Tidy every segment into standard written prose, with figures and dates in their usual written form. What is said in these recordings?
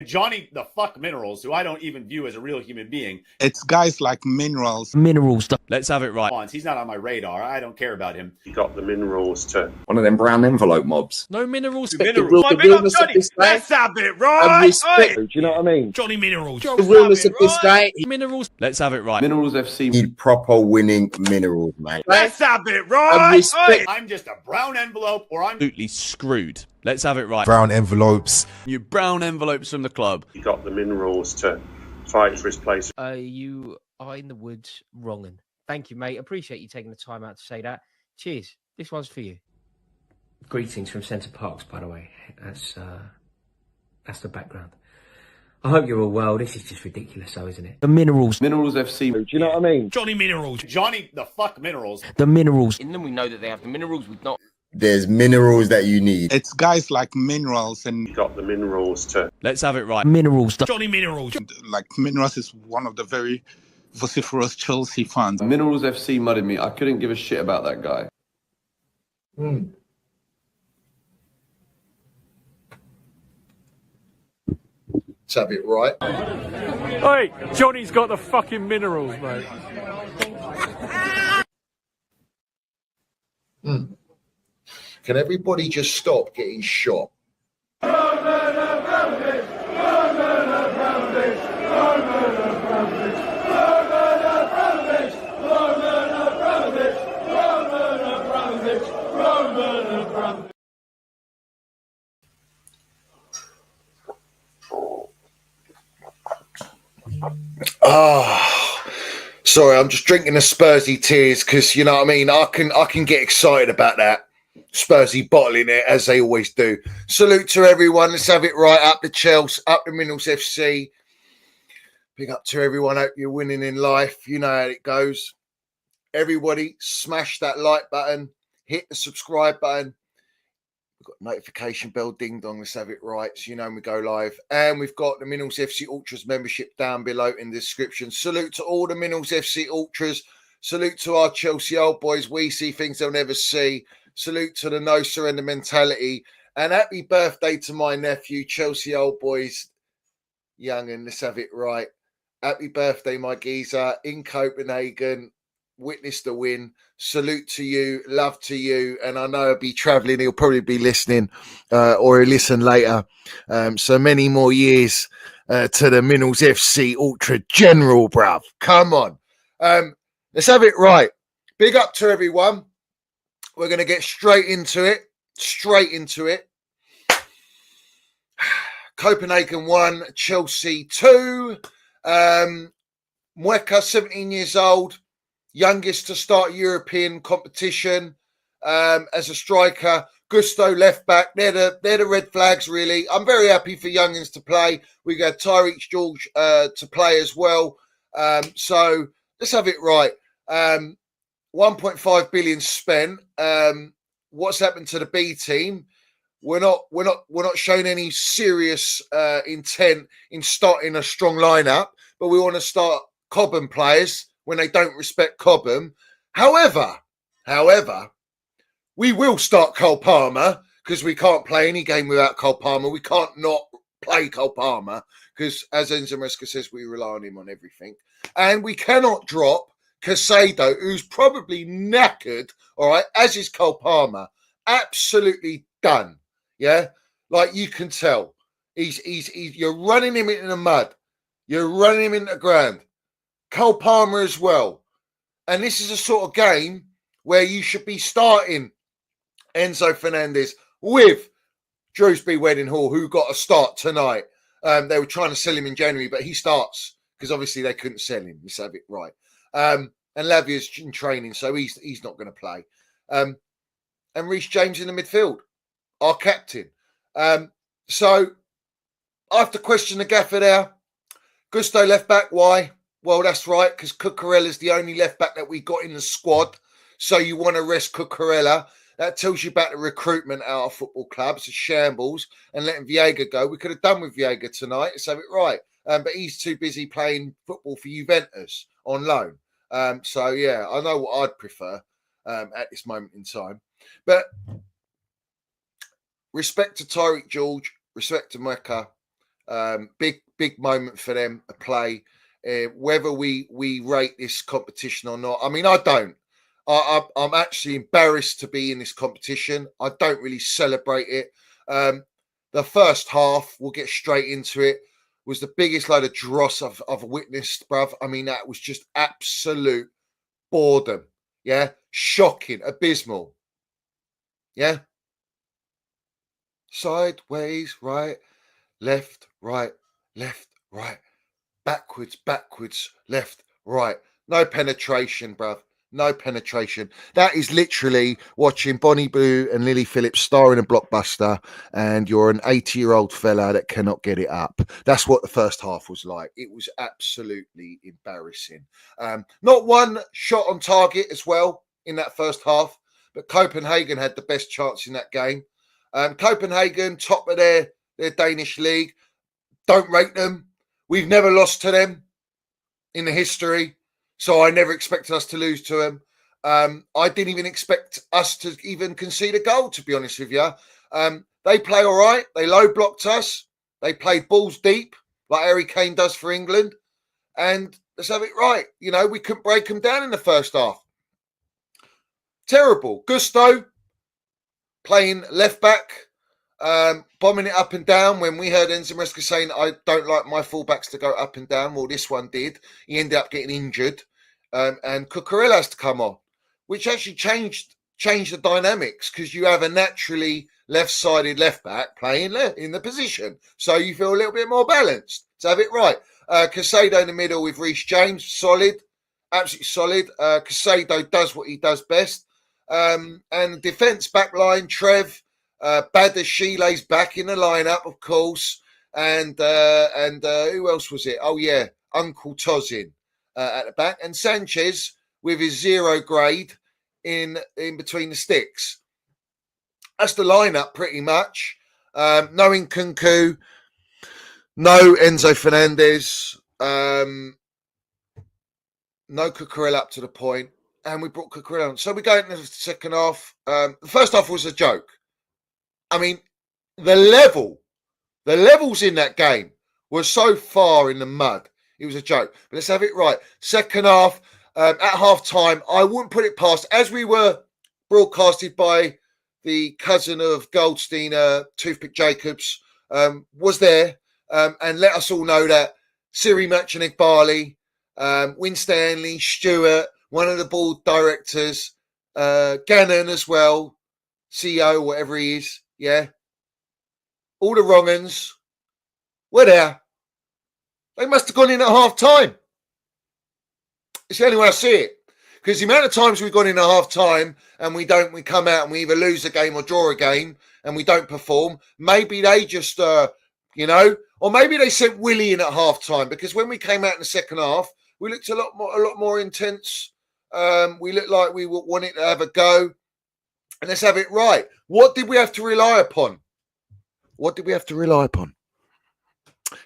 Johnny the fuck Minerals, who I don't even view as a real human being. It's guys like Minerals. Let's have it right. He's not on my radar. I don't care about him. You got the Minerals too. One of them brown envelope mobs. No Minerals. Minerals. The realness of this guy. Let's have it And right. respect. Do you know what I mean? Johnny Minerals. The realness of this guy. Minerals. Let's have it right. Minerals FC need proper winning Minerals, mate. Let's have it And right. respect. I'm just a brown envelope, or I'm Absolutely screwed. Let's have it right. Brown envelopes. You brown envelopes from the club. You got the Minerals to fight for his place. You are in the woods wronging. Thank you, mate. Appreciate you taking the time out to say that. Cheers. This one's for you. Greetings from Centre Parks, by the way. That's the background. I hope you're all well. This is just ridiculous, though, isn't it? The Minerals. Minerals FC. Do you know what I mean? Johnny Minerals. Johnny the fuck Minerals. The Minerals. In them, we know that they have the minerals with not. There's minerals that you need. It's guys like Minerals and You got the Minerals too. Let's have it right. Minerals. Johnny Minerals. like Minerals is one of the very vociferous Chelsea fans. Minerals FC mudded me. I couldn't give a shit about that guy. Let's have it right. Hey, Johnny's got the fucking Minerals, mate. Can everybody just stop getting shot? Sorry, I'm just drinking the Spursy tears because you know what I mean. I can get excited about that. Spursy bottling it as they always do. Salute to everyone. Let's have it right. Up the Chelsea, up the Minerals FC. Big up to everyone. Hope you're winning in life. You know how it goes. Everybody, smash that like button. Hit the subscribe button. We've got notification bell ding dong. Let's have it right. So you know when we go live. And we've got the Minerals FC Ultras membership down below in the description. Salute to all the Minerals FC Ultras. Salute to our Chelsea old boys. We see things they'll never see. Salute to the no surrender mentality. And happy birthday to my nephew, Chelsea old boys. Young, and let's have it right. Happy birthday, my geezer, in Copenhagen. Witness the win. Salute to you. Love to you. And I know he'll be travelling. He'll probably be listening or he'll listen later. So many more years to the Minerals FC Ultra General, bruv. Come on. Let's have it right. Big up to everyone. We're going to get straight into it. Copenhagen 1, Chelsea 2. Mweka, 17 years old. Youngest to start European competition as a striker. Gusto left back. They're the red flags, really. I'm very happy for youngins to play. We got Reece James to play as well. So let's have it right. 1.5 billion spent. What's happened to the B team? We're not showing any serious intent in starting a strong lineup, but we want to start Cobham players when they don't respect Cobham. However, we will start Cole Palmer because we can't play any game without Cole Palmer. We can't not play Cole Palmer because, as Enzo Maresca says, we rely on him on everything. And we cannot drop Caicedo, who's probably knackered, all right, as is Cole Palmer. Absolutely done. Yeah? Like you can tell. You're running him into the mud. You're running him into the ground. Cole Palmer as well. And this is a sort of game where you should be starting Enzo Fernandez with Shrewsbury Wedding Hall, who got a start tonight. They were trying to sell him in January, but he starts because obviously they couldn't sell him. Let's have it right. And Lavia's in training, so he's not going to play. And Reece James in the midfield, our captain. So I have to question the gaffer there. Gusto left back, why? Well, that's right, because Cucurella's the only left back that we got in the squad. So you want to rest Cucurella. That tells you about the recruitment at our football club. It's a shambles. And letting Viega go. We could have done with Viega tonight. Let's have it right. But he's too busy playing football for Juventus on loan. So, yeah, I know what I'd prefer at this moment in time. But respect to Tyreek George, respect to Mweka. Big moment for them to play. Whether we rate this competition or not, I mean, I don't. I'm actually embarrassed to be in this competition. I don't really celebrate it. The first half, we'll get straight into it, was the biggest load of dross I've witnessed, bruv. I mean, that was just absolute boredom. Yeah, shocking, abysmal. Yeah, sideways, right, left, right, backwards, left, right. No penetration, bruv. No penetration. That is literally watching Bonnie Boo and Lily Phillips star in a blockbuster, and you're an 80-year-old fella that cannot get it up. That's what the first half was like. It was absolutely embarrassing. Not one shot on target as well in that first half, but Copenhagen had the best chance in that game. Copenhagen, top of their Danish league. Don't rate them. We've never lost to them in the history, so I never expected us to lose to them. I didn't even expect us to even concede a goal, to be honest with you. They play all right. They low blocked us. They played balls deep, like Harry Kane does for England. And let's have it right. You know, we couldn't break them down in the first half. Terrible. Gusto playing left back, bombing it up and down. When we heard Enzo Maresca saying, I don't like my fullbacks to go up and down, well, this one did. He ended up getting injured, and Cucurella has to come on, which actually changed the dynamics, because you have a naturally left-sided left back playing in the position, so you feel a little bit more balanced. To have it right. Caicedo in the middle with Reece James, solid, absolutely solid. Caicedo does what he does best. And defence back line, Trev, Badashile back in the lineup, of course, and who else was it? Oh yeah, Uncle Tozin at the back, and Sanchez with his 0 grade in between the sticks. That's the lineup pretty much. No Nkunku, no Enzo Fernandez, no Cucurella up to the point. And we brought Cucurella on. So we go into the second half. The first half was a joke. I mean, the levels in that game were so far in the mud. It was a joke. But let's have it right. Second half, at half time, I wouldn't put it past, as we were broadcasted by the cousin of Goldstein, Toothpick Jacobs, was there, and let us all know that Siri Merchant Barley, Win Stanley, Stewart, one of the board directors, Gannon as well, CEO, whatever he is, yeah. All the wrong uns were there. They must have gone in at half time. It's the only way I see it. Because the amount of times we've gone in at half time and we come out and we either lose a game or draw a game and we don't perform, maybe they just, or maybe they sent Willie in at half time, because when we came out in the second half, we looked a lot more intense. We looked like we wanted to have a go. And let's have it right. What did we have to rely upon?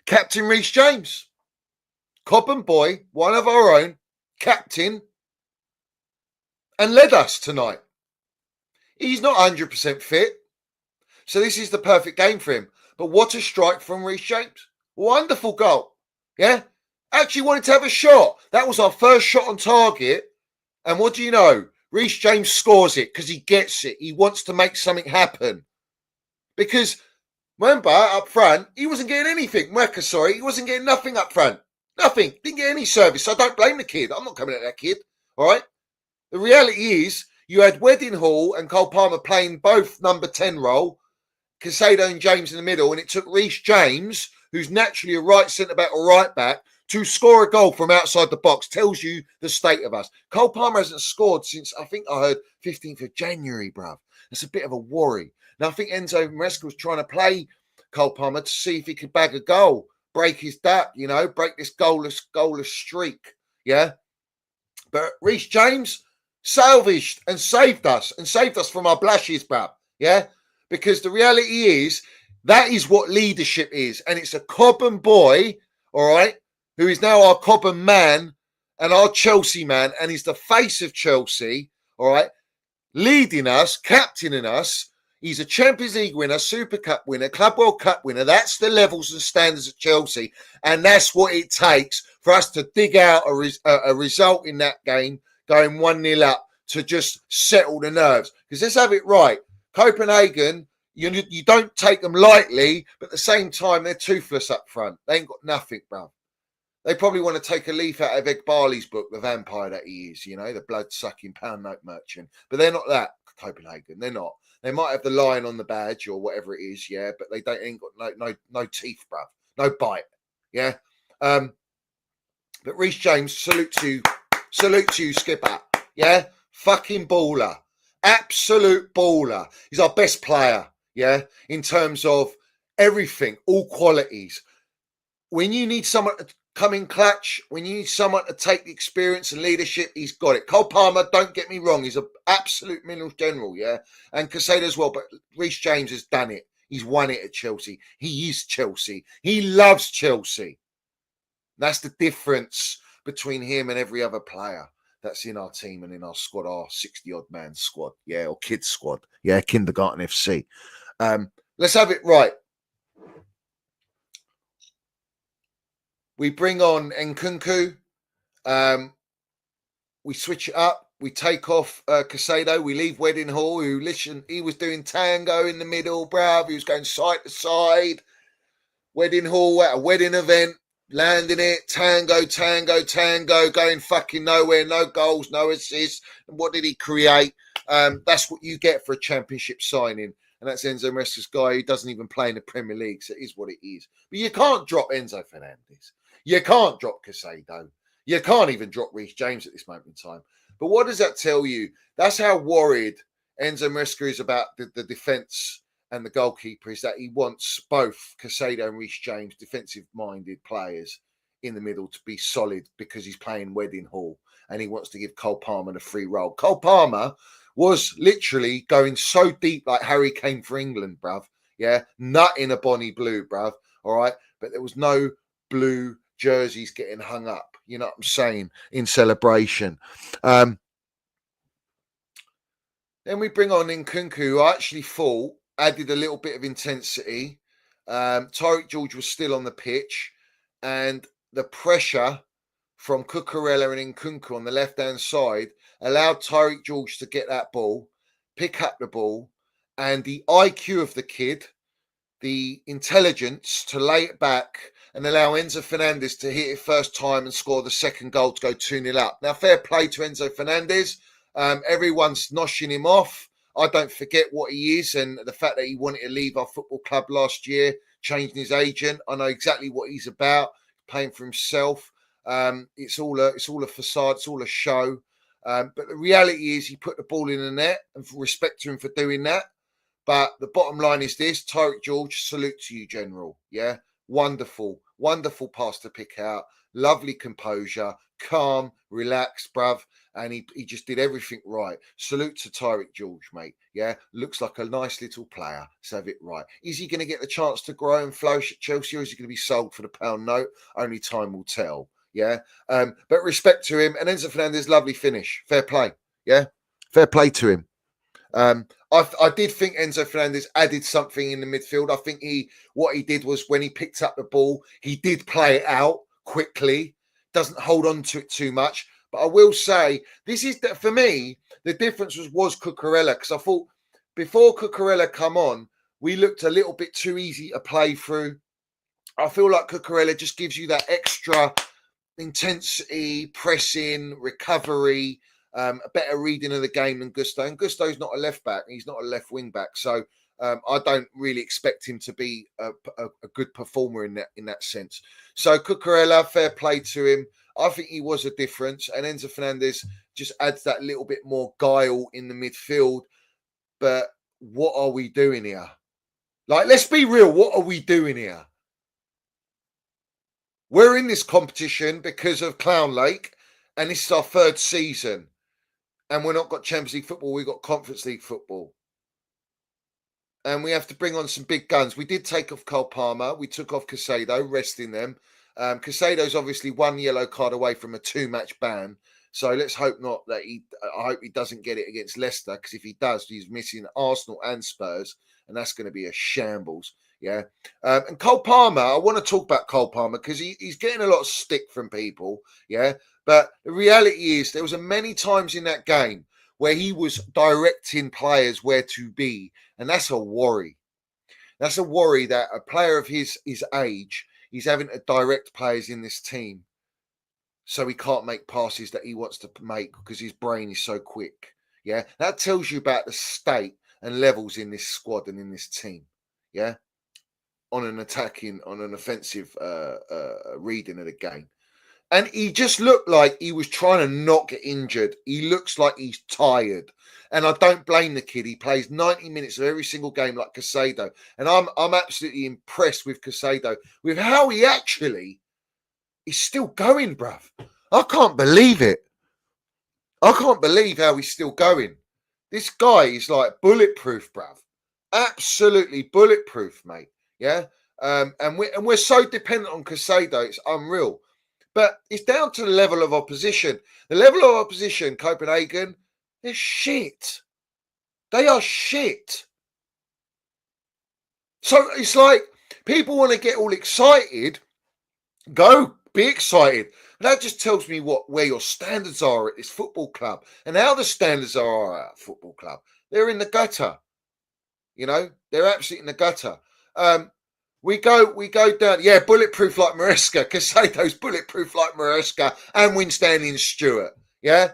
Captain Reece James. Cobham boy, one of our own, captain, and led us tonight. He's not 100% fit, so this is the perfect game for him. But what a strike from Reece James. Wonderful goal. Yeah? Actually wanted to have a shot. That was our first shot on target. And what do you know? Reece James scores it because he gets it. He wants to make something happen. Because, remember, up front, he wasn't getting anything. He wasn't getting nothing up front. Nothing. Didn't get any service. So I don't blame the kid. I'm not coming at that kid. All right? The reality is, you had Wedding Hall and Cole Palmer playing both number 10 role, Caicedo and James in the middle, and it took Reece James, who's naturally a right centre-back or right-back, to score a goal from outside the box. Tells you the state of us. Cole Palmer hasn't scored since, I think I heard, 15th of January, bruv. That's a bit of a worry. Now, I think Enzo Maresca was trying to play Cole Palmer to see if he could bag a goal, break his duck, break this goalless streak, yeah? But Reece James salvaged and saved us from our blushes, bruv, yeah? Because the reality is, that is what leadership is. And it's a Cobham boy, all right, who is now our Cobham man and our Chelsea man, and he's the face of Chelsea, all right, leading us, captaining us, He's a Champions League winner, Super Cup winner, Club World Cup winner. That's the levels and standards of Chelsea. And that's what it takes for us to dig out a result in that game, going 1-0 up, to just settle the nerves. Because let's have it right. Copenhagen, you don't take them lightly, but at the same time, they're toothless up front. They ain't got nothing, bro. They probably want to take a leaf out of Ed Barley's book, the vampire that he is, the blood-sucking pound note merchant. But they're not that, Copenhagen. They're not. They might have the lion on the badge or whatever it is, yeah, but they ain't got no teeth, bruv. No bite, yeah. But Reece James, salute to you, skipper, yeah. Fucking baller, absolute baller. He's our best player, yeah, in terms of everything, all qualities. When you need someone to come in clutch, when you need someone to take the experience and leadership, he's got it. Cole Palmer, don't get me wrong, he's an absolute minerals general, yeah? And Caicedo as well, but Reece James has done it. He's won it at Chelsea. He is Chelsea. He loves Chelsea. That's the difference between him and every other player that's in our team and in our squad, our 60-odd man squad, yeah, or kids squad, yeah, Kindergarten FC. Let's have it right. We bring on Nkunku. We switch it up. We take off Caicedo. We leave Wedding Hall, he was doing tango in the middle, bruv. He was going side to side. Wedding Hall at a wedding event, landing it, tango, going fucking nowhere, no goals, no assists. And what did he create? That's what you get for a championship signing. And that's Enzo Maresca's guy who doesn't even play in the Premier League, so it is what it is. But you can't drop Enzo Fernandez. You can't drop Caicedo. You can't even drop Reece James at this moment in time. But what does that tell you? That's how worried Enzo Maresca is about the defence and the goalkeeper, is that he wants both Caicedo and Reece James, defensive-minded players, in the middle to be solid because he's playing Wedding Hall and he wants to give Cole Palmer the free role. Cole Palmer was literally going so deep like Harry Kane for England, bruv. Yeah, nut in a bonny blue, bruv. All right, but there was no blue jerseys getting hung up, you know what I'm saying, in celebration. Then we bring on Nkunku, who I actually thought added a little bit of intensity. Tyreek George was still on the pitch, and the pressure from Cucurella and Nkunku on the left-hand side allowed Tyreek George to get that ball, pick up the ball, and the IQ of the kid, the intelligence to lay it back and allow Enzo Fernandez to hit it first time and score the second goal to go 2-0 up. Now, fair play to Enzo Fernandez. Everyone's noshing him off. I don't forget what he is and the fact that he wanted to leave our football club last year, changing his agent. I know exactly what he's about, playing for himself. It's all a facade, it's all a show. But the reality is he put the ball in the net, and respect to him for doing that. But the bottom line is this: Tyreek George, salute to you, General. Yeah, wonderful pass to pick out. Lovely composure, calm, relaxed, bruv. And he just did everything right. Salute to Tyreek George, mate. Yeah, looks like a nice little player. So have it right. Is he going to get the chance to grow and flourish at Chelsea, or is he going to be sold for the pound note? Only time will tell. Yeah, but respect to him. And Enzo Fernandez, lovely finish. Fair play. Yeah, fair play to him. I did think Enzo Fernandez added something in the midfield. I think what he did was when he picked up the ball, he did play it out quickly, doesn't hold on to it too much. But I will say, this is, for me, the difference was Cucurella, because I thought before Cucurella come on, we looked a little bit too easy to play through. I feel like Cucurella just gives you that extra intensity, pressing, recovery, a better reading of the game than Gusto. And Gusto's not a left back. He's not a left wing back. So I don't really expect him to be a good performer in that sense. So Cucurella, fair play to him. I think he was a difference. And Enzo Fernandez just adds that little bit more guile in the midfield. But what are we doing here? Like, let's be real. What are we doing here? We're in this competition because of Clown Lake. And this is our third season. And we're not got Champions League football. We've got Conference League football. And we have to bring on some big guns. We did take off Cole Palmer. We took off Caicedo, resting them. Caicedo's obviously one yellow card away from a 2-match ban. So let's hope not that I hope he doesn't get it against Leicester, because if he does, he's missing Arsenal and Spurs, and that's going to be a shambles. Yeah. And Cole Palmer, I want to talk about Cole Palmer because he's getting a lot of stick from people. Yeah. But the reality is there was many times in that game where he was directing players where to be. And that's a worry. That's a worry that a player of his age, he's having to direct players in this team. So he can't make passes that he wants to make because his brain is so quick. Yeah, that tells you about the state and levels in this squad and in this team. Yeah, on an offensive reading of the game. And he just looked like he was trying to not get injured. He looks like he's tired. And I don't blame the kid. He plays 90 minutes of every single game like Caicedo. And I'm absolutely impressed with Caicedo, with how he actually... He's still going, bruv. I can't believe it. I can't believe how he's still going. This guy is like bulletproof, bruv. Absolutely bulletproof, mate. Yeah. And we're so dependent on Caicedo, it's unreal. But it's down to the level of opposition. The level of opposition, Copenhagen, they're shit. They are shit. So it's like people want to get all excited. Go. Be excited. That just tells me where your standards are at this football club and how the standards are at a football club. They're in the gutter. You know, they're absolutely in the gutter. We go down. Yeah, bulletproof like Maresca. Caicedo's bulletproof like Maresca and Winstanley Stewart. Yeah,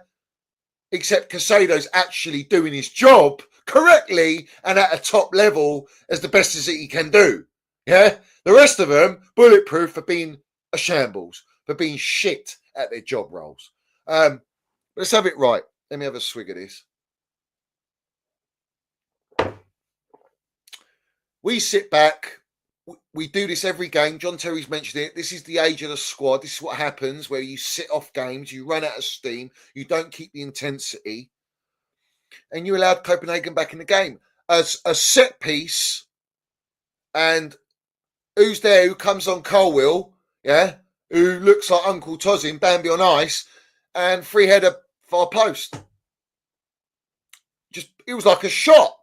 except Caicedo's actually doing his job correctly and at a top level as the best as he can do. Yeah, the rest of them bulletproof for being a shambles, for being shit at their job roles. Let's have it right. Let me have a swig of this. We sit back. We do this every game. John Terry's mentioned it. This is the age of the squad. This is what happens where you sit off games, you run out of steam, you don't keep the intensity, and you allowed Copenhagen back in the game. As a set piece, and who's there who comes on Colwill? Yeah, who looks like Uncle Tosin, Bambi on ice, and free header far post. It was like a shot.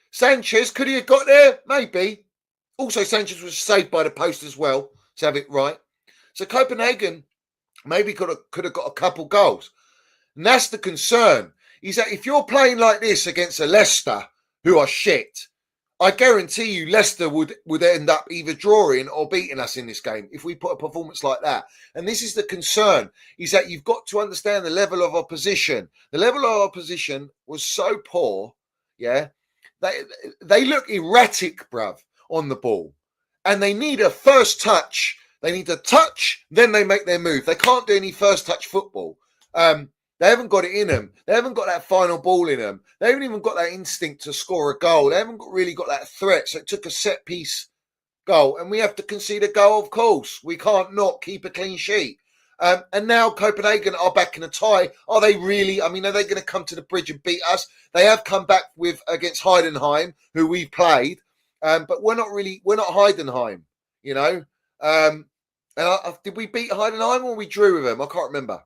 Sanchez, could he have got there? Maybe. Also, Sanchez was saved by the post as well, to have it right. So Copenhagen maybe could have got a couple goals. And that's the concern, is that if you're playing like this against a Leicester, who are shit, I guarantee you Leicester would end up either drawing or beating us in this game if we put a performance like that. And this is the concern, is that you've got to understand the level of opposition. The level of opposition was so poor, yeah. They look erratic, bruv, on the ball. And they need a first touch. They need to touch, then they make their move. They can't do any first touch football. They haven't got it in them. They haven't got that final ball in them. They haven't even got that instinct to score a goal. They haven't really got that threat. So it took a set piece goal. And we have to concede a goal, of course. We can't not keep a clean sheet. And now Copenhagen are back in a tie. Are they really? I mean, are they going to come to the bridge and beat us? They have come back against Heidenheim, who we've played. But we're not Heidenheim, you know. Did we beat Heidenheim or we drew with them? I can't remember,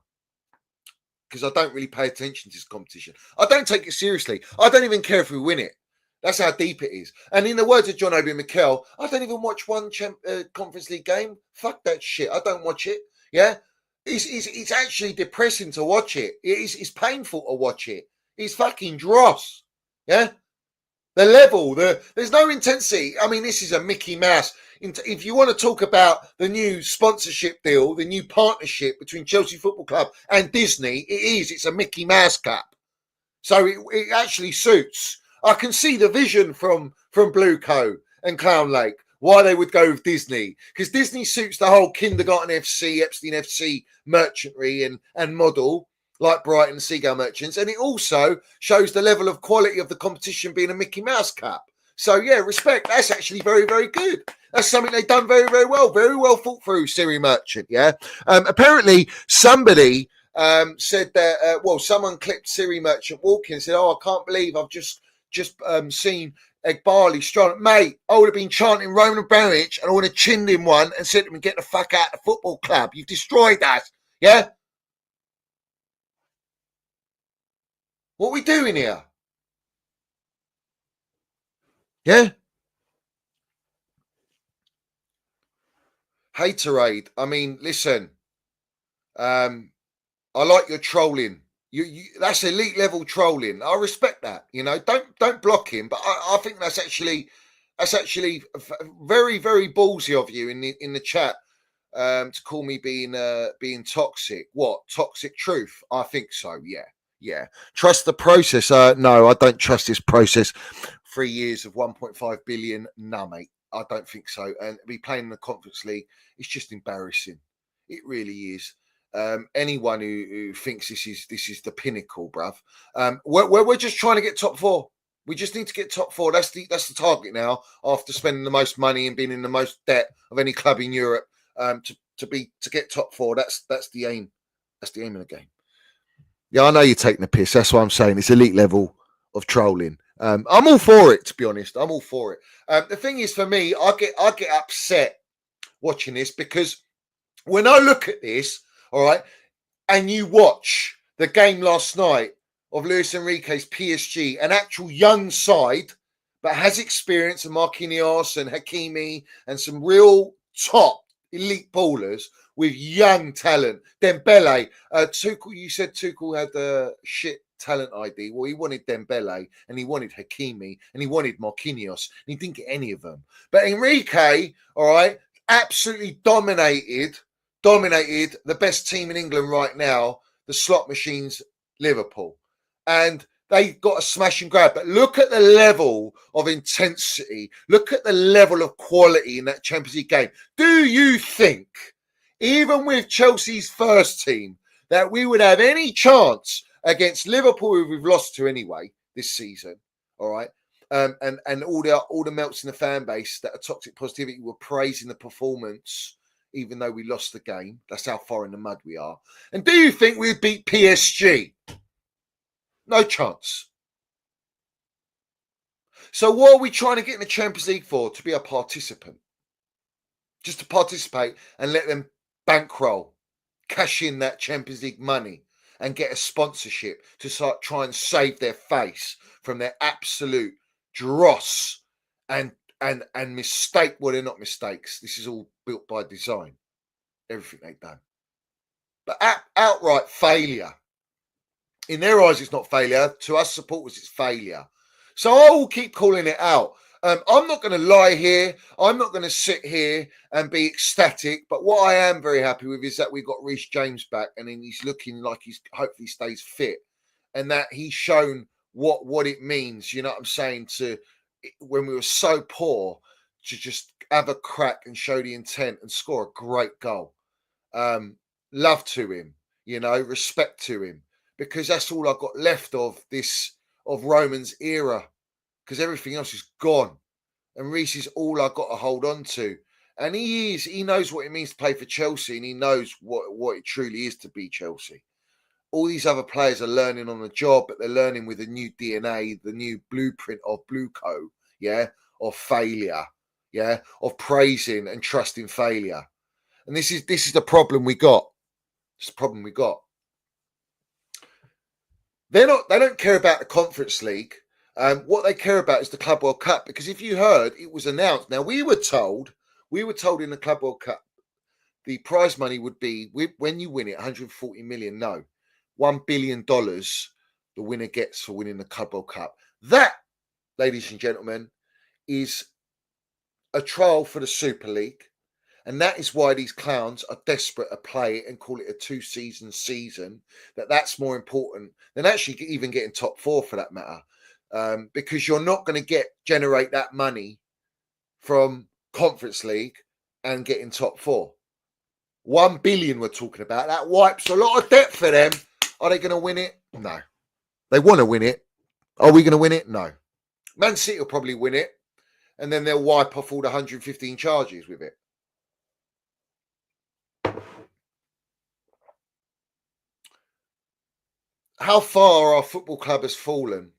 because I don't really pay attention to this competition. I don't take it seriously. I don't even care if we win it. That's how deep it is. And in the words of John Obi Mikel, I don't even watch one Conference League game. Fuck that shit. I don't watch it. Yeah? It's actually depressing to watch it. It's painful to watch it. It's fucking dross. Yeah? The level, there's no intensity. I mean, this is a Mickey Mouse. If you want to talk about the new sponsorship deal, the new partnership between Chelsea Football Club and Disney, it's a Mickey Mouse cap. So it actually suits. I can see the vision from Blue Co and Clown Lake, why they would go with Disney. Because Disney suits the whole Kindergarten FC, Epstein FC merchantry and model, like Brighton and Seagull Merchants. And it also shows the level of quality of the competition being a Mickey Mouse cap. So, yeah, respect. That's actually very, very good. That's something they've done very, very well. Very well thought through, Siri Merchant, yeah? Apparently, somebody said that, someone clipped Siri Merchant walking and said, I can't believe I've just seen Egbali strong. Mate, I would have been chanting Roman Abramovich and I would have chinned him one and said to him, get the fuck out of the football club. You've destroyed us, yeah? What are we doing here? Yeah? Haterade. I mean, listen. I like your trolling. You that's elite level trolling. I respect that. You know, don't block him. But I think that's actually very, very ballsy of you in the chat to call me being toxic. What toxic truth? I think so. Yeah. Trust the process. No, I don't trust this process. 3 years of 1.5 billion. No, mate. I don't think so. And to be playing in the Conference League, it's just embarrassing. It really is. Anyone who thinks this is the pinnacle, bruv. We're just trying to get top four. We just need to get top four. That's the target now. After spending the most money and being in the most debt of any club in Europe, to get top four. That's the aim. That's the aim of the game. Yeah, I know you're taking the piss. That's what I'm saying. It's elite level of trolling. I'm all for it, to be honest. I'm all for it. The thing is, for me, I get upset watching this because when I look at this, all right, and you watch the game last night of Luis Enrique's PSG, an actual young side, but has experience of Marquinhos and Hakimi and some real top elite ballers with young talent. Dembele, Tuchel, you said Tuchel had a shit talent ID. Well, he wanted Dembele and he wanted Hakimi and he wanted Marquinhos and he didn't get any of them. But Enrique, all right, absolutely dominated the best team in England right now, the slot machines, Liverpool. And they got a smash and grab. But look at the level of intensity. Look at the level of quality in that Champions League game. Do you think, even with Chelsea's first team, that we would have any chance against Liverpool, who we've lost to anyway this season, all right? And all the melts in the fan base that are toxic positivity were praising the performance, even though we lost the game. That's how far in the mud we are. And do you think we'd beat PSG? No chance. So what are we trying to get in the Champions League for? To be a participant. Just to participate and let them bankroll, cash in that Champions League money and get a sponsorship to start try and save their face from their absolute dross and mistake. Well, they're not mistakes. This is all built by design. Everything they've done. But outright failure. In their eyes, it's not failure. To us supporters, it's failure. So I will keep calling it out. I'm not going to lie here. I'm not going to sit here and be ecstatic. But what I am very happy with is that we've got Reece James back, and then he's looking like he's hopefully stays fit, and that he's shown what it means. You know what I'm saying? To when we were so poor, to just have a crack and show the intent and score a great goal. Love to him, you know, respect to him, because that's all I've got left of Roman's era, because everything else is gone. And Reece is all I've got to hold on to. And he knows what it means to play for Chelsea, and he knows what it truly is to be Chelsea. All these other players are learning on the job, but they're learning with a new DNA, the new blueprint of Blueco, yeah, of failure, yeah, of praising and trusting failure. And this is the problem we got. It's the problem we got. They don't care about the Conference League. What they care about is the Club World Cup, because if you heard, it was announced. Now we were told in the Club World Cup, the prize money would be, when you win it, 140 million. No, $1 billion the winner gets for winning the Club World Cup. That, ladies and gentlemen, is a trial for the Super League. And that is why these clowns are desperate to play it and call it a 2-season season. That's more important than actually even getting top four, for that matter. Because you're not going to generate that money from Conference League and getting top four. 1 billion we're talking about. That wipes a lot of debt for them. Are they going to win it? No. They want to win it. Are we going to win it? No. Man City will probably win it, and then they'll wipe off all the 115 charges with it. How far our football club has fallen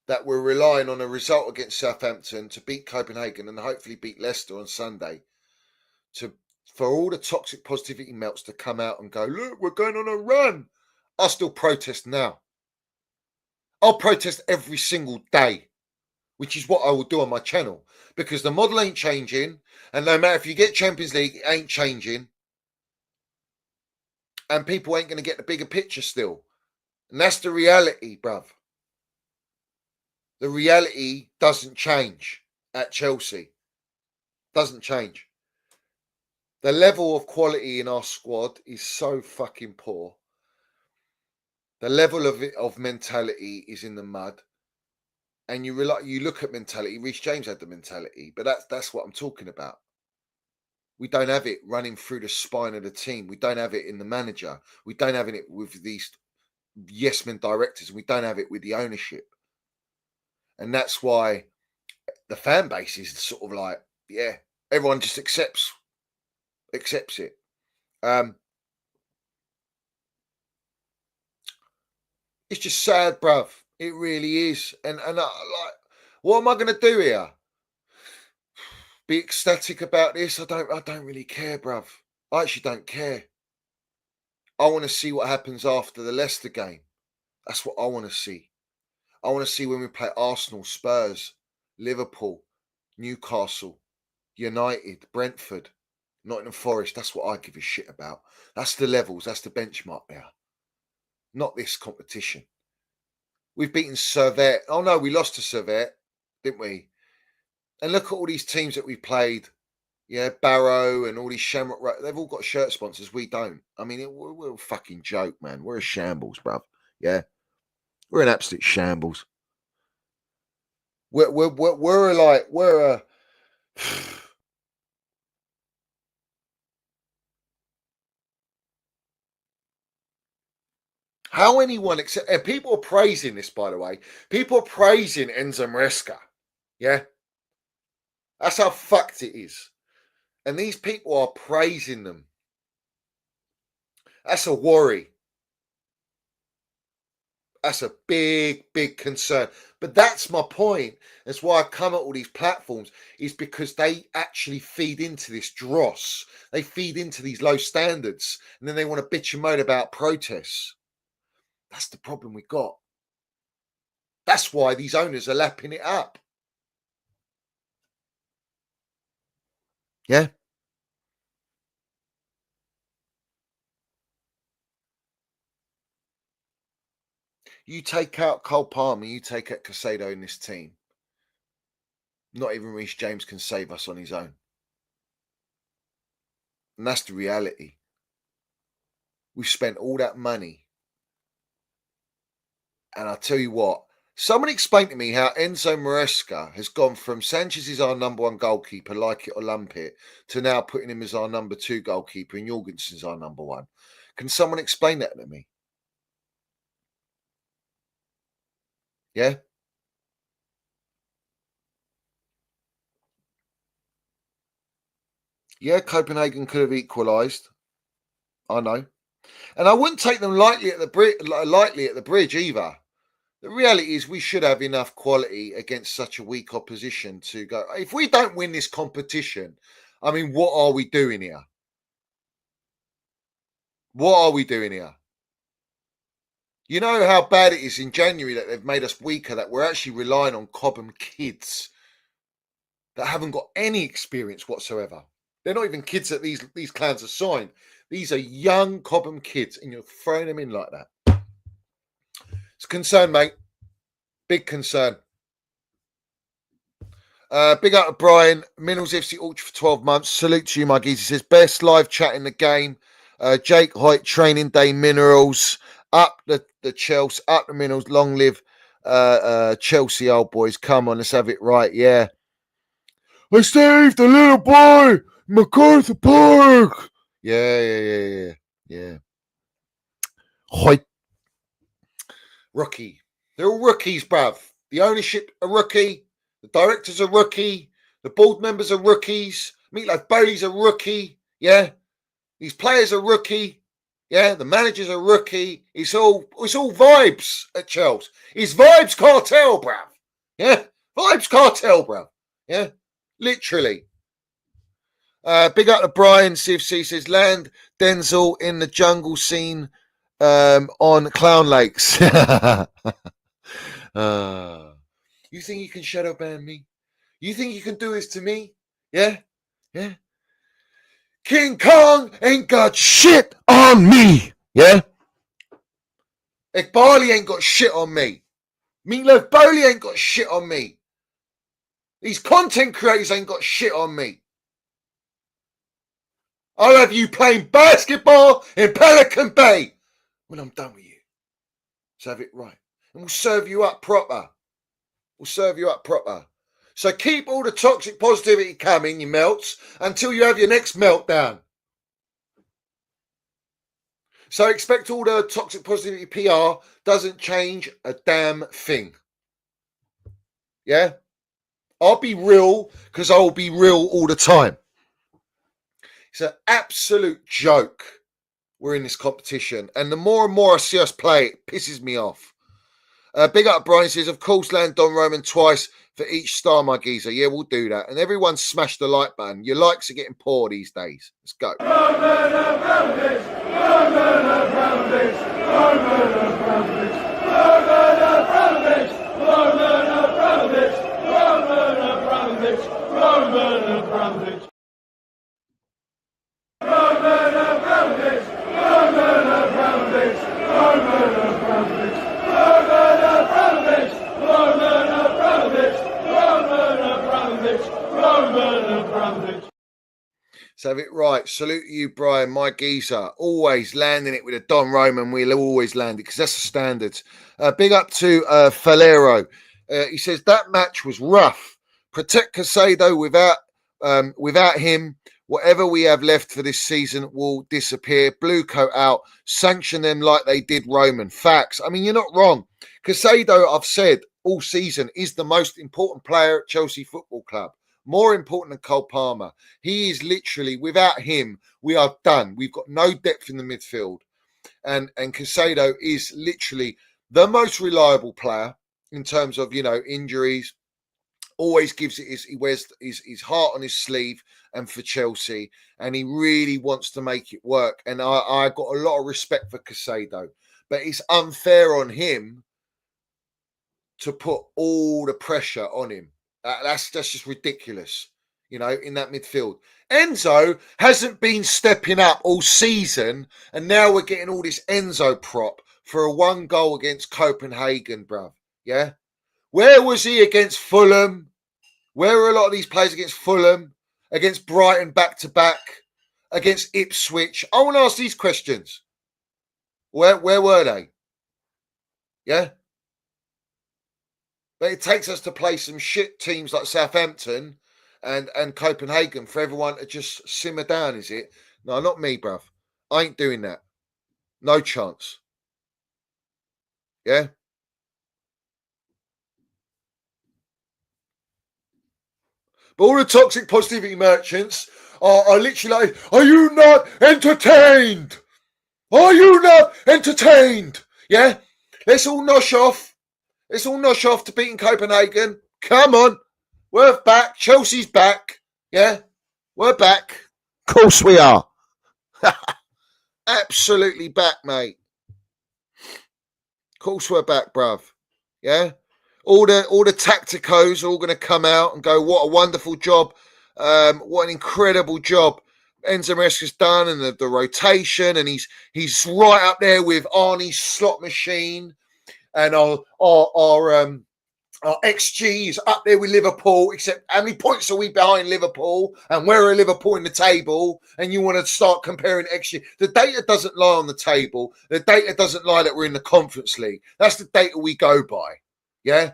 that we're relying on a result against Southampton to beat Copenhagen and hopefully beat Leicester on Sunday, for all the toxic positivity melts to come out and go, look, we're going on a run. I'll still protest now. I'll protest every single day, which is what I will do on my channel, because the model ain't changing, and no matter if you get Champions League, it ain't changing, and people ain't going to get the bigger picture still. And that's the reality, bruv. The reality doesn't change at Chelsea. Doesn't change. The level of quality in our squad is so fucking poor. The level of mentality is in the mud. And you look at mentality. Reece James had the mentality, but that's what I'm talking about. We don't have it running through the spine of the team. We don't have it in the manager. We don't have it with these yes-men directors. We don't have it with the ownership. And that's why the fan base is sort of like, yeah, everyone just accepts it. It's just sad, bruv. It really is. And what am I going to do here? Be ecstatic about this? I don't really care, bruv. I actually don't care. I want to see what happens after the Leicester game. That's what I want to see. I want to see when we play Arsenal, Spurs, Liverpool, Newcastle, United, Brentford, Nottingham Forest. That's what I give a shit about. That's the levels. That's the benchmark there. Not this competition. We've beaten Servette. Oh, no, we lost to Servette, didn't we? And look at all these teams that we played. Yeah, Barrow and all these Shamrock. They've all got shirt sponsors. We don't. I mean, we're a fucking joke, man. We're a shambles, bruv. Yeah. We're an absolute shambles. We're a... How anyone except... And people are praising this, by the way. People are praising Enzo Maresca. Yeah? That's how fucked it is. And these people are praising them. That's a worry. That's a big, big concern. But that's my point. That's why I come at all these platforms, is because they actually feed into this dross. They feed into these low standards. And then they want to bitch and moan about protests. That's the problem we got. That's why these owners are lapping it up. Yeah. You take out Cole Palmer, you take out Caicedo in this team. Not even Reece James can save us on his own. And that's the reality. We've spent all that money. And I'll tell you what, someone explain to me how Enzo Maresca has gone from Sanchez is our number one goalkeeper, like it or lump it, to now putting him as our number two goalkeeper and Jorgensen's our number one. Can someone explain that to me? Yeah? Yeah, Copenhagen could have equalised. I know. And I wouldn't take them lightly at the bridge either. The reality is we should have enough quality against such a weak opposition to go. If we don't win this competition, I mean, what are we doing here? What are we doing here? You know how bad it is in January that they've made us weaker, that we're actually relying on Cobham kids that haven't got any experience whatsoever. They're not even kids that these clans are signed. These are young Cobham kids, and you're throwing them in like that. It's a concern, mate. Big concern. Big up to Brian. Minerals FC Ultra for 12 months. Salute to you, my geez. He says, best live chat in the game. Jake Hoyt, training day Minerals. Up the Chelsea, up the Minerals. Long live Chelsea, old boys. Come on, let's have it right. Yeah. Hey, Steve, the little boy, MacArthur Park. Yeah. Hoyt. Rookie. They're all rookies, bruv. The ownership are rookie. The directors are rookie. The board members are rookies. Meatloaf Bailey's a rookie. Yeah. These players are rookie. Yeah. The managers are rookie. It's all vibes at Chelsea. It's vibes cartel, bruv. Yeah. Vibes cartel, bruv. Yeah. Literally. Big up to Brian. CFC says, land Denzel in the jungle scene on Clown Lakes. You think you can shadow ban me? You think you can do this to me? Yeah? Yeah? King Kong ain't got shit on me. Yeah? Ekbali ain't got shit on me. Meatloaf Bowley ain't got shit on me. These content creators ain't got shit on me. I'll have you playing basketball in Pelican Bay when I'm done with you. Let's have it right. And we'll serve you up proper. We'll serve you up proper. So keep all the toxic positivity coming, you melts, until you have your next meltdown. So expect all the toxic positivity PR doesn't change a damn thing. Yeah? I'll be real because I'll be real all the time. It's an absolute joke we're in this competition. And the more and more I see us play, it pisses me off. Big up Brian says, of course, land Don Roman twice for each star, my geezer. Yeah, we'll do that. And everyone smash the like button. Your likes are getting poor these days. Let's go. Let's have it right. Salute you, Brian, my geezer. Always landing it with a Don Roman. We'll always land it because that's the standards. Big up to Falero. He says that match was rough. Protect Caicedo without him. Whatever we have left for this season will disappear. Blue coat out. Sanction them like they did Roman. Facts. I mean, you're not wrong. Caicedo, I've said all season, is the most important player at Chelsea Football Club. More important than Cole Palmer. He is literally, without him, we are done. We've got no depth in the midfield. And Caicedo is literally the most reliable player in terms of, injuries. Always gives it he wears his heart on his sleeve and for Chelsea. And he really wants to make it work. And I got a lot of respect for Caicedo. But it's unfair on him to put all the pressure on him. That's just ridiculous, in that midfield. Enzo hasn't been stepping up all season, and now we're getting all this Enzo prop for a 1 goal against Copenhagen, bruv. Yeah? Where was he against Fulham? Where were a lot of these players against Fulham? Against Brighton back-to-back? Against Ipswich? I want to ask these questions. Where were they? Yeah? But it takes us to play some shit teams like Southampton and Copenhagen for everyone to just simmer down, is it? No, not me, bruv. I ain't doing that. No chance. Yeah? But all the toxic positivity merchants are literally like, are you not entertained? Are you not entertained? Yeah? Let's all nosh off. Let's all nosh off to beating Copenhagen. Come on. We're back. Chelsea's back. Yeah? We're back. Of course we are. Absolutely back, mate. Of course we're back, bruv. Yeah? All the tacticos are all going to come out and go, what a wonderful job. What an incredible job Enzo Maresca's done, and the rotation, and he's right up there with Arnie's slot machine. And our XG is up there with Liverpool, except how many points are we behind Liverpool? And where are Liverpool in the table? And you want to start comparing XG. The data doesn't lie on the table. The data doesn't lie that we're in the Conference League. That's the data we go by. Yeah?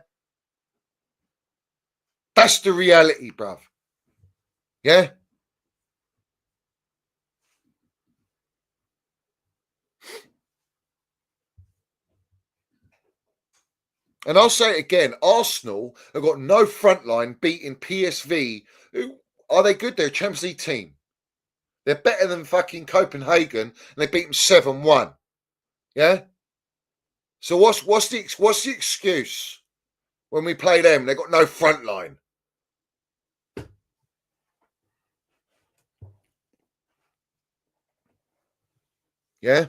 That's the reality, bruv. Yeah? And I'll say it again, Arsenal have got no front line beating PSV. Are they good? They're a Champions League team. They're better than fucking Copenhagen, and they beat them 7-1. Yeah? So what's the excuse when we play them? They've got no front line. Yeah?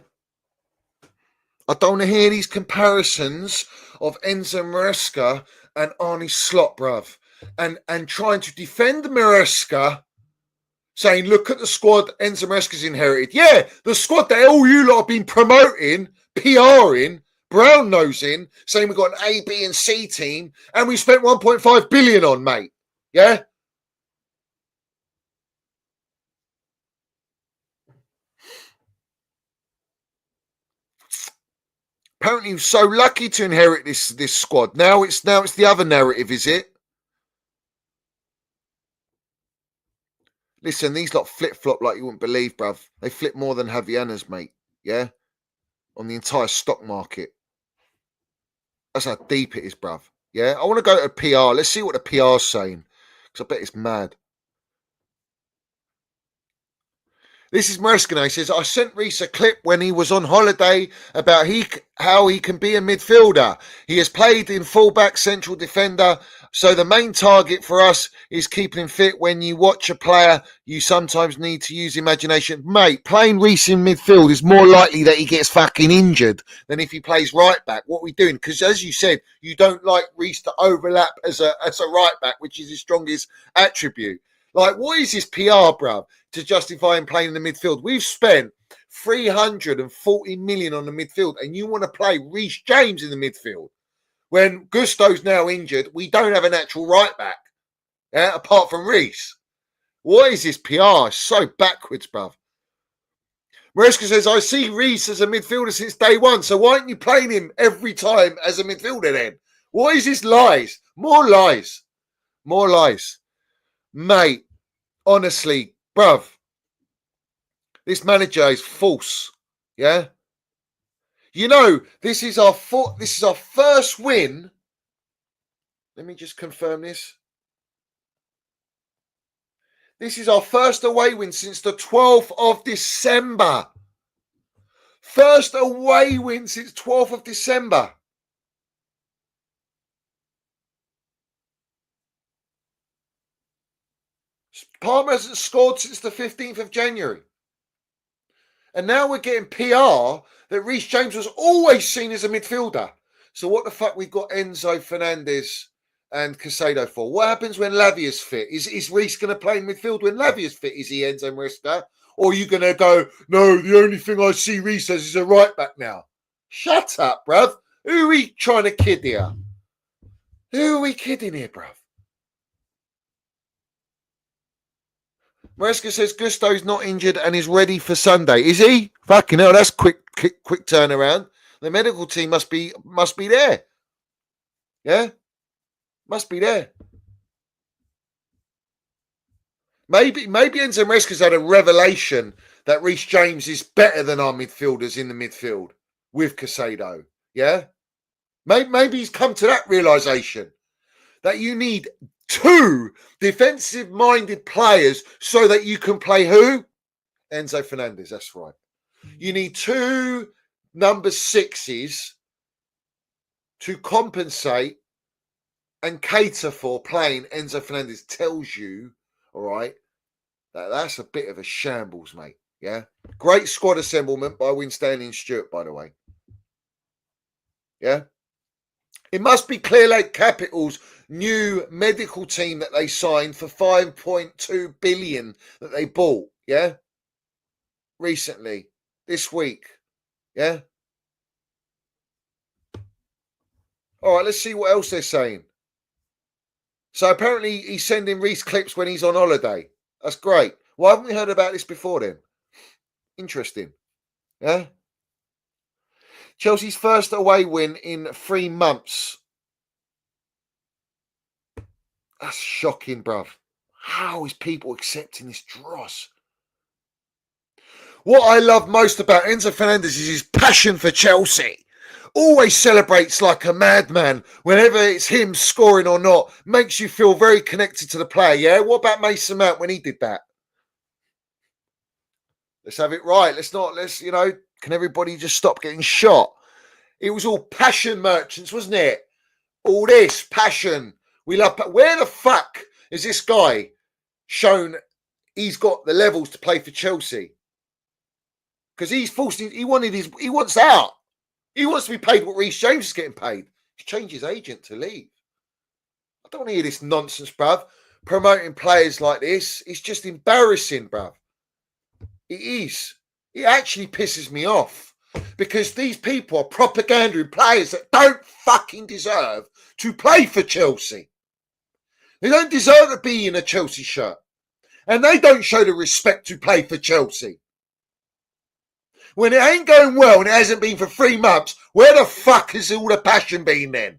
I don't want to hear these comparisons of Enzo Maresca and Arne Slot, bruv. And trying to defend Maresca, saying, look at the squad Enzo Maresca's inherited. Yeah, the squad that all you lot have been promoting, PRing, brown-nosing, saying we've got an A, B and C team, and we spent 1.5 billion on, mate. Yeah? Apparently he was so lucky to inherit this squad. Now it's the other narrative, is it? Listen, these lot flip-flop like you wouldn't believe, bruv. They flip more than Javianas, mate. Yeah? On the entire stock market. That's how deep it is, bruv. Yeah? I want to go to PR. Let's see what the PR's saying. Because I bet it's mad. This is Maresca. He says, I sent Reece a clip when he was on holiday about how he can be a midfielder. He has played in fullback, central defender. So the main target for us is keeping him fit. When you watch a player, you sometimes need to use imagination. Mate, playing Reece in midfield is more likely that he gets fucking injured than if he plays right back. What are we doing? Because as you said, you don't like Reece to overlap as a right back, which is his strongest attribute. Like, what is this PR, bruv, to justify him playing in the midfield? We've spent 340 million on the midfield, and you want to play Reece James in the midfield. When Gusto's now injured, we don't have a natural right back, apart from Reece. What is this PR? It's so backwards, bruv. Maresca says, I see Reece as a midfielder since day one, so why aren't you playing him every time as a midfielder then? What is this lies? More lies. More lies. Mate, honestly, bruv, this manager is false. Yeah? You know, this is our first win. Let me just confirm this. This is our first away win since the 12th of December. First away win since 12th of December. Parma hasn't scored since the 15th of January. And now we're getting PR that Reece James was always seen as a midfielder. So what the fuck we've got Enzo Fernandez and Caicedo for? What happens when Lavia's fit? Is Reece going to play in midfield when Lavia's fit? Is he Enzo Maresca? Or are you going to go, no, the only thing I see Reece as is a right back now? Shut up, bruv. Who are we trying to kid here? Who are we kidding here, bruv? Maresca says Gusto's not injured and is ready for Sunday. Is he? Fucking hell, that's quick turnaround. The medical team must be there. Yeah? Must be there. Maybe Enzo Maresca's had a revelation that Reece James is better than our midfielders in the midfield with Caicedo. Yeah? Maybe he's come to that realisation that you need two defensive-minded players so that you can play who? Enzo Fernandez, that's right. You need two number sixes to compensate and cater for playing Enzo Fernandez. Tells you, all right, that's a bit of a shambles, mate. Yeah? Great squad assemblement by Winstanley and Stewart, by the way. Yeah? It must be Clear Lake Capital's new medical team that they signed for 5.2 billion that they bought, yeah? Recently, this week, yeah? All right, let's see what else they're saying. So apparently he's sending Reece clips when he's on holiday. That's great. Why haven't we heard about this before then? Interesting, yeah? Chelsea's first away win in 3 months. That's shocking, bruv. How is people accepting this dross? What I love most about Enzo Fernandez is his passion for Chelsea. Always celebrates like a madman whenever it's him scoring or not. Makes you feel very connected to the player, yeah? What about Mason Mount when he did that? Let's have it right. Can everybody just stop getting shot? It was all passion merchants, wasn't it? All this passion. We love. Where the fuck is this guy shown he's got the levels to play for Chelsea? Because he's forced. He wants out. He wants to be paid what Reece James is getting paid. He's changed his agent to leave. I don't want to hear this nonsense, bruv. Promoting players like this. It's just embarrassing, bruv. It is. It actually pisses me off. Because these people are propagandering players that don't fucking deserve to play for Chelsea. They don't deserve to be in a Chelsea shirt. And they don't show the respect to play for Chelsea. When it ain't going well and it hasn't been for 3 months, where the fuck has all the passion been then?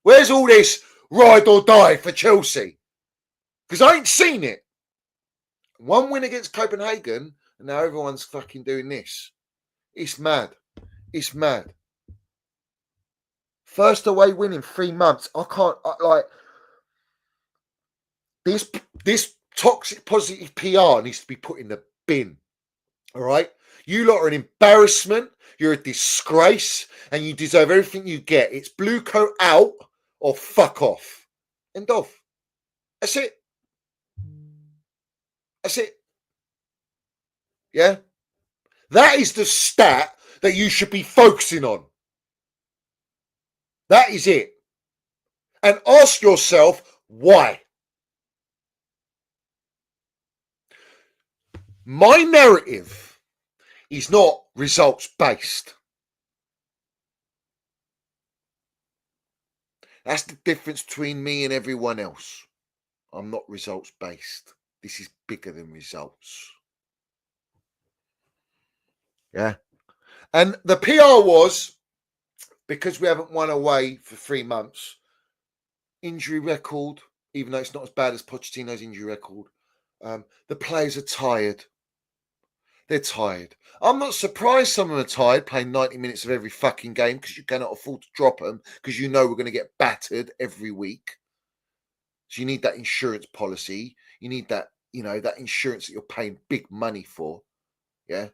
Where's all this ride or die for Chelsea? Because I ain't seen it. One win against Copenhagen, and now everyone's fucking doing this. It's mad. It's mad. First away win in 3 months. I can't, this toxic positive PR needs to be put in the bin. All right? You lot are an embarrassment. You're a disgrace. And you deserve everything you get. It's blue coat out or fuck off. End of. That's it. That's it. Yeah? That is the stat that you should be focusing on. That is it. And ask yourself why. My narrative is not results based. That's the difference between me and everyone else. I'm not results based. This is bigger than results. Yeah. And the PR was, because we haven't won away for 3 months, injury record, even though it's not as bad as Pochettino's injury record, the players are tired. They're tired. I'm not surprised some of them are tired playing 90 minutes of every fucking game because you cannot afford to drop them because you know we're going to get battered every week. So you need that insurance policy. You need that, that insurance that you're paying big money for. Yeah.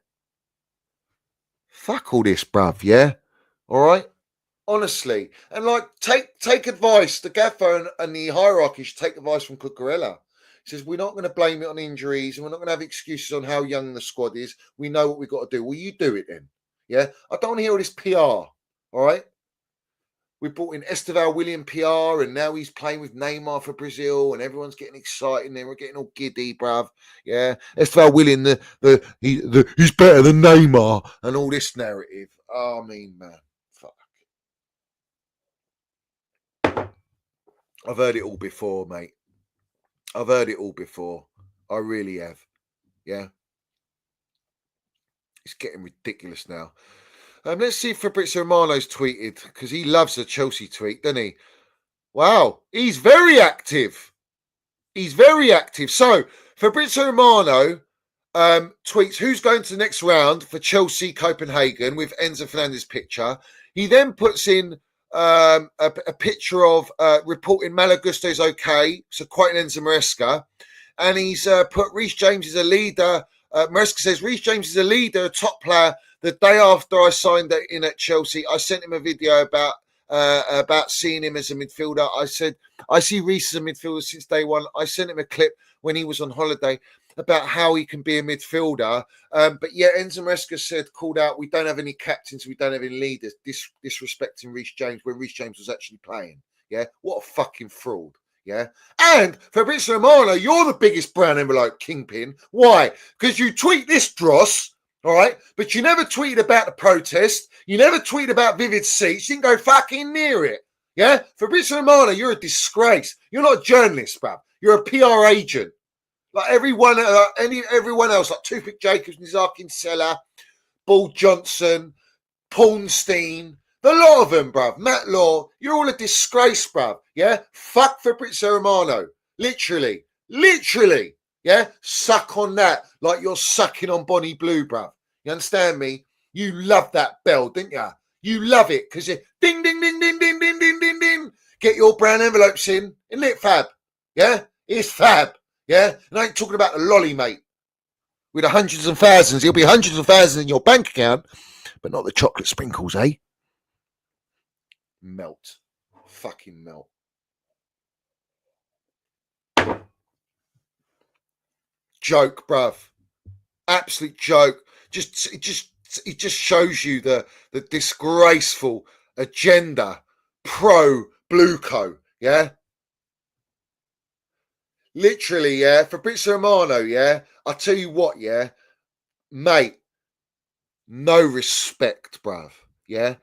Fuck all this, bruv, yeah? All right? Honestly. And, take advice. The gaffer and the hierarchy should take advice from Cucurella. He says, we're not going to blame it on injuries and we're not going to have excuses on how young the squad is. We know what we've got to do. Well, you do it then, yeah? I don't want to hear all this PR, all right? We brought in Esteval William PR and now he's playing with Neymar for Brazil and everyone's getting excited and then we're getting all giddy, bruv. Yeah, Esteval William, he's better than Neymar and all this narrative. Oh, I mean, man, fuck. I've heard it all before, mate. I've heard it all before. I really have. Yeah. It's getting ridiculous now. Let's see if Fabrizio Romano's tweeted, because he loves a Chelsea tweet, doesn't he? Wow, he's very active. He's very active. So, Fabrizio Romano tweets, who's going to the next round for Chelsea Copenhagen with Enzo Fernandez's picture. He then puts in a picture of reporting Malagusto's okay, so quoting Enzo Maresca. And he's put Reece James is a leader. Maresca says, Reece James is a leader, a top player. The day after I signed in at Chelsea, I sent him a video about seeing him as a midfielder. I said, I see Reece as a midfielder since day one. I sent him a clip when he was on holiday about how he can be a midfielder. But yeah, Enzo Maresca called out, we don't have any captains, we don't have any leaders, disrespecting Reece James when Reece James was actually playing. Yeah, what a fucking fraud. Yeah, and Fabrizio Romano, you're the biggest brown envelope kingpin. Why? Because you tweet this dross. All right, but you never tweeted about the protest. You never tweeted about Vivid Seats. You didn't go fucking near it. Yeah, Fabrizio Romano, you're a disgrace. You're not a journalist, bruv. You're a PR agent. Like everyone else, like Toothpick Jacobs, Nizar Kinsella, Ball Johnson, Paulstein, the lot of them, bruv. Matt Law, you're all a disgrace, bruv. Yeah, fuck Fabrizio Romano. Literally. Yeah, suck on that like you're sucking on Bonnie Blue, bruv. You understand me? You love that bell, didn't you? You love it because you ding, ding, ding, ding, ding, ding, ding, ding, ding. Get your brown envelopes in. Isn't it fab? Yeah, it's fab. Yeah, and I ain't talking about the lolly, mate. With the hundreds of thousands, there'll be hundreds of thousands in your bank account, but not the chocolate sprinkles, eh? Melt. Fucking melt. Joke, bruv. Absolute joke. Just It just shows you the disgraceful agenda pro Blueco, yeah? Literally, yeah, Fabrizio Romano, yeah? I tell you what, yeah? Mate, no respect, bruv, yeah?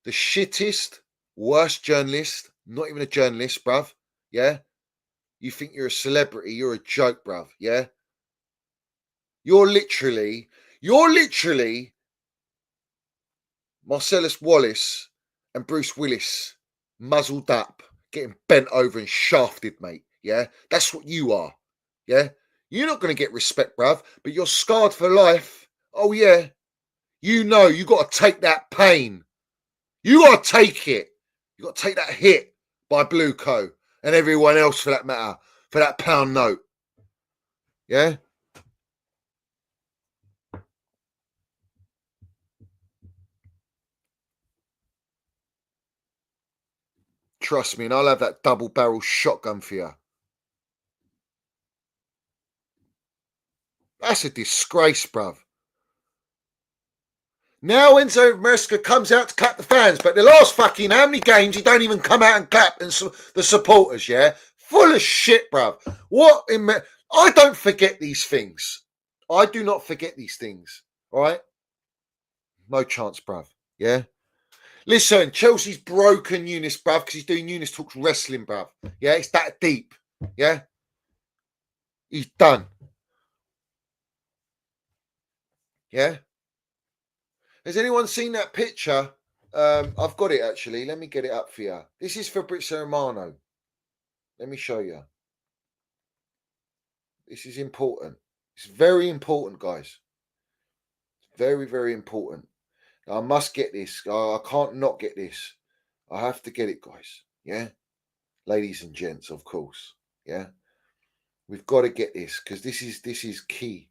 The shittest, worst journalist, not even a journalist, bruv, yeah? You think you're a celebrity, you're a joke, bruv, yeah? You're literally Marcellus Wallace and Bruce Willis muzzled up, getting bent over and shafted, mate, yeah? That's what you are, yeah? You're not going to get respect, bruv, but you're scarred for life. Oh, yeah. You know you got to take that pain. You got to take it. You got to take that hit by Blueco and everyone else for that matter, for that pound note. Yeah? Trust me, and I'll have that double-barrel shotgun for you. That's a disgrace, bruv. Now Enzo Maresca comes out to clap the fans, but the last fucking how many games he don't even come out and clap and the supporters, yeah? Full of shit, bruv. What in I don't forget these things. I do not forget these things, all right? No chance, bruv, yeah? Listen, Chelsea's broken Eunice, bruv, because he's doing Eunice Talks Wrestling, bruv. Yeah, it's that deep, yeah? He's done. Yeah? Has anyone seen that picture? I've got it, actually. Let me get it up for you. This is Fabrizio Romano. Let me show you. This is important. It's very important, guys. Very, very important. I must get this. I can't not get this. I have to get it, guys. Yeah? Ladies and gents, of course. Yeah? We've got to get this because this is key.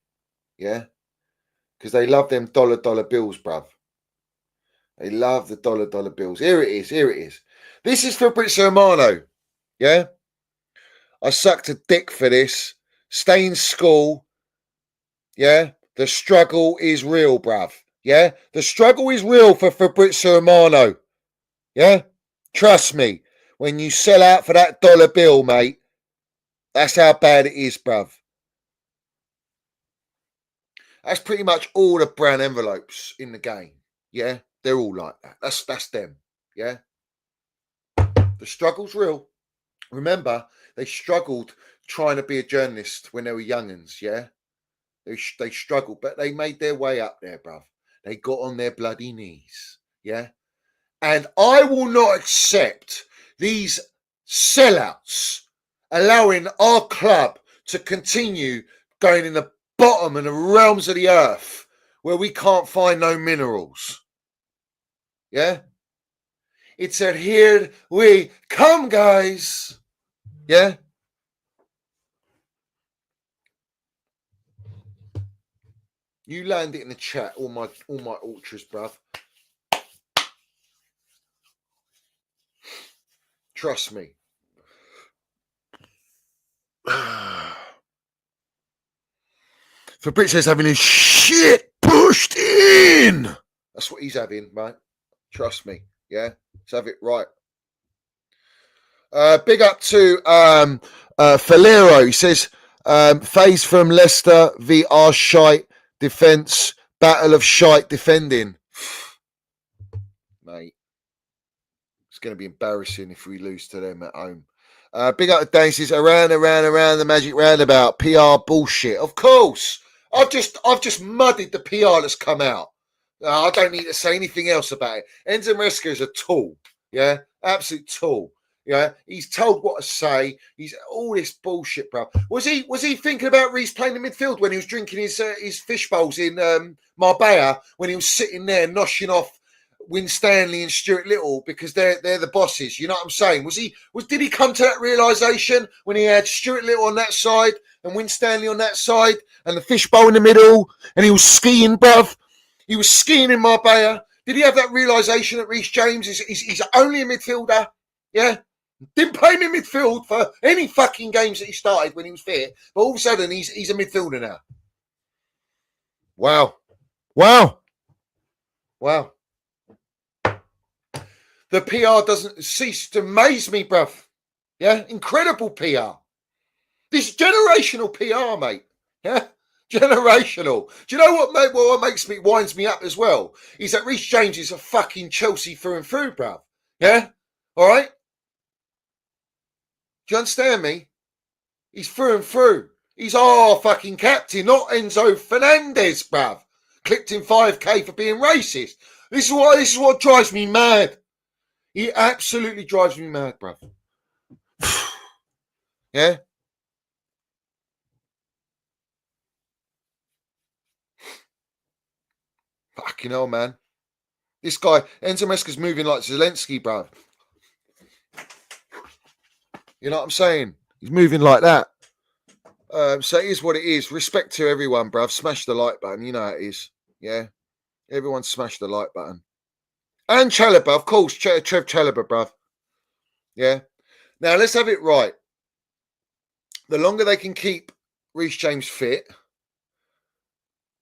Yeah? Because they love them dollar bills, bruv. They love the dollar bills. Here it is. Here it is. This is Fabrizio Romano. Yeah? I sucked a dick for this. Stay in school. Yeah? The struggle is real, bruv. Yeah? The struggle is real for Fabrizio Romano. Yeah? Trust me. When you sell out for that dollar bill, mate, that's how bad it is, bruv. That's pretty much all the brown envelopes in the game. Yeah? They're all like that. That's them. Yeah? The struggle's real. Remember, they struggled trying to be a journalist when they were young'uns, yeah? They struggled, but they made their way up there, bruv. They got on their bloody knees, yeah? And I will not accept these sellouts allowing our club to continue going in the bottom and the realms of the earth where we can't find no minerals. Yeah? It said, here we come, guys. Yeah? You land it in the chat, all my ultras, bruv. Trust me. Fabrizio's having his shit pushed in. That's what he's having, mate. Trust me. Yeah? Let's have it right. Big up to Falero. He says, phase from Leicester v our shite defence, battle of shite defending. Mate, it's going to be embarrassing if we lose to them at home. Big up to Dan. He says, around the magic roundabout. PR bullshit. Of course. I've just muddied the PR that's come out. I don't need to say anything else about it. Enzo Maresca is a tool. Yeah? Absolute tool. Yeah, he's told what to say. He's all this bullshit, bro. Was he thinking about Reece playing in midfield when he was drinking his fish bowls in Marbella, when he was sitting there noshing off Winstanley and Stuart Little because they're the bosses? You know what I'm saying? Did he come to that realization when he had Stuart Little on that side and Winstanley on that side and the fish bowl in the middle and he was skiing, bruv? He was skiing in Marbella. Did he have that realization that Reece James he's only a midfielder? Yeah. Didn't play him in midfield for any fucking games that he started when he was fit. But all of a sudden, he's a midfielder now. Wow. Wow. The PR doesn't cease to amaze me, bruv. Yeah, incredible PR. This generational PR, mate. Yeah, generational. Do you know what, mate? What winds me up as well is that Reece James is a fucking Chelsea through and through, bruv. Yeah, all right. Do you understand me? He's through and through. He's our fucking captain, not Enzo Fernandez, bruv. Clipped in 5k for being racist. This is what drives me mad. He absolutely drives me mad, bruv. Yeah. Fucking hell, man. This guy, Enzo Maresca's moving like Zelensky, bruv. You know what I'm saying? He's moving like that. So it is what it is. Respect to everyone, bruv. Smash the like button. You know how it is. Yeah. Everyone smash the like button. And Chalobah, of course. Trev Chalobah, bruv. Yeah. Now, let's have it right. The longer they can keep Reece James fit,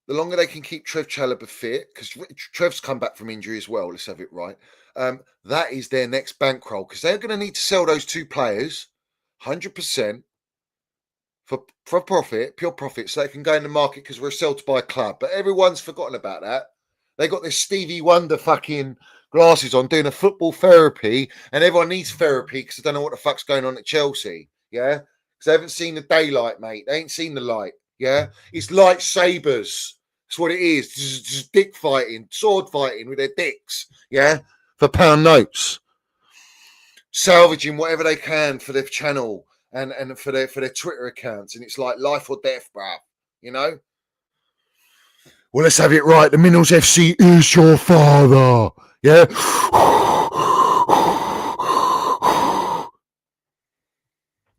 the longer they can keep Trev Chalobah fit, because Trev's come back from injury as well. Let's have it right. That is their next bankroll, because they're going to need to sell those two players 100% for profit, pure profit, so they can go in the market because we're a sell to buy club. But everyone's forgotten about that. They got this Stevie Wonder fucking glasses on doing a football therapy, and everyone needs therapy because they don't know what the fuck's going on at Chelsea. Yeah? Because they haven't seen the daylight, mate. They ain't seen the light. Yeah? It's lightsabers. That's what it is. Just dick fighting, sword fighting with their dicks. Yeah? For pound notes. Salvaging whatever they can for their channel and for their Twitter accounts. And it's like life or death, bruv. You know? Well, let's have it right. The Minerals FC is your father. Yeah?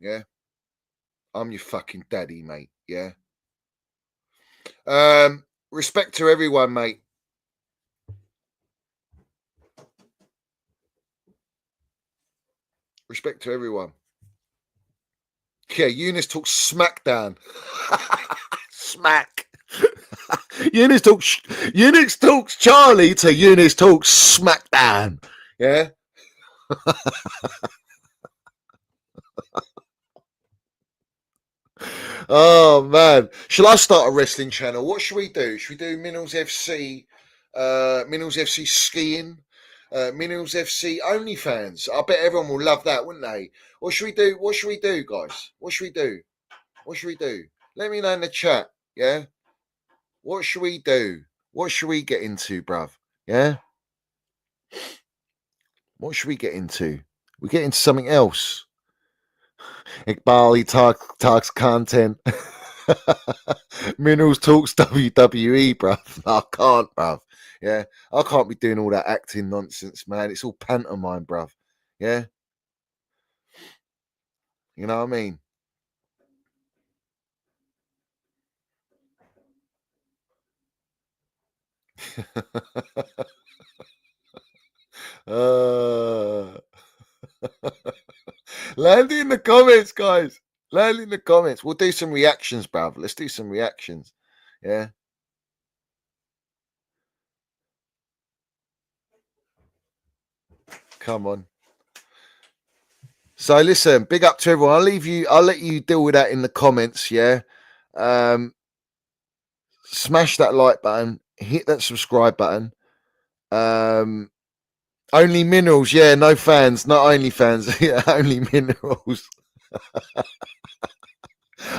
Yeah? I'm your fucking daddy, mate. Yeah? Respect to everyone, mate. Respect to everyone. Yeah, Eunice talks smackdown. Smack. Eunice talks Charlie to Eunice talks smackdown. Yeah. Oh man, shall I start a wrestling channel? What should we do? Should we do Minerals FC skiing, Minerals FC OnlyFans? I bet everyone will love that, wouldn't they? What should we do? What should we do, guys? What should we do? What should we do? Let me know in the chat. Yeah. What should we do? What should we get into, bruv? Yeah. What should we get into? We get into something else. Iqbal talks content. Minerals talks WWE, bruv. No, I can't, bruv. Yeah, I can't be doing all that acting nonsense, man. It's all pantomime, bruv. Yeah, you know what I mean. Land in the comments, guys. Land in the comments. We'll do some reactions, bruv. Let's do some reactions. Yeah. Come on. So listen, big up to everyone. I'll let you deal with that in the comments, yeah. Smash that like button, hit that subscribe button. Only Minerals, yeah, no fans, not only fans, yeah, only Minerals.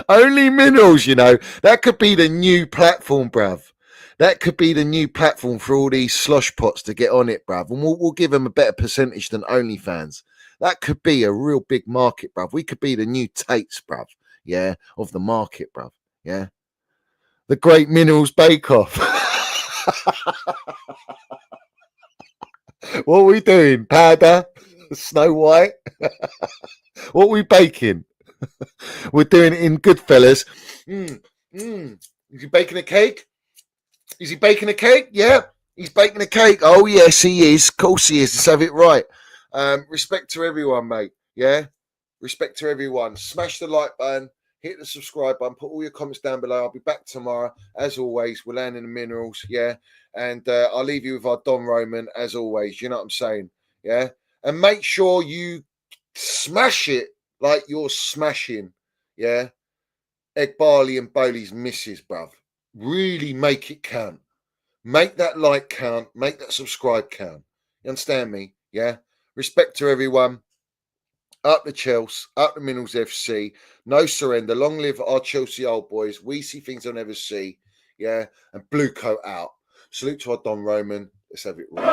Only Minerals, you know. That could be the new platform, bruv. That could be the new platform for all these slosh pots to get on it, bruv. And we'll give them a better percentage than OnlyFans. That could be a real big market, bruv. We could be the new Tates, bruv. Yeah, of the market, bruv. Yeah. The Great Minerals Bake Off. What are we doing? Powder? Snow White? What are we baking? We're doing it in Goodfellas. Is he baking a cake? Is he baking a cake? Yeah, he's baking a cake. Oh, yes, he is. Of course he is. Let's have it right. Respect to everyone, mate. Yeah? Respect to everyone. Smash the like button. hit the subscribe button, put all your comments down below. I'll be back tomorrow. As always, we're landing the minerals, yeah? And I'll leave you with our Don Roman, as always. You know what I'm saying? Yeah? And make sure you smash it like you're smashing, yeah? Egg Barley and Bailey's misses, bruv. Really make it count. Make that like count. Make that subscribe count. You understand me? Yeah? Respect to everyone. Up the Chelsea, up the Minerals FC. No surrender. Long live our Chelsea old boys. We see things I'll never see. Yeah? And blue coat out. Salute to our Don Roman. Let's have it right.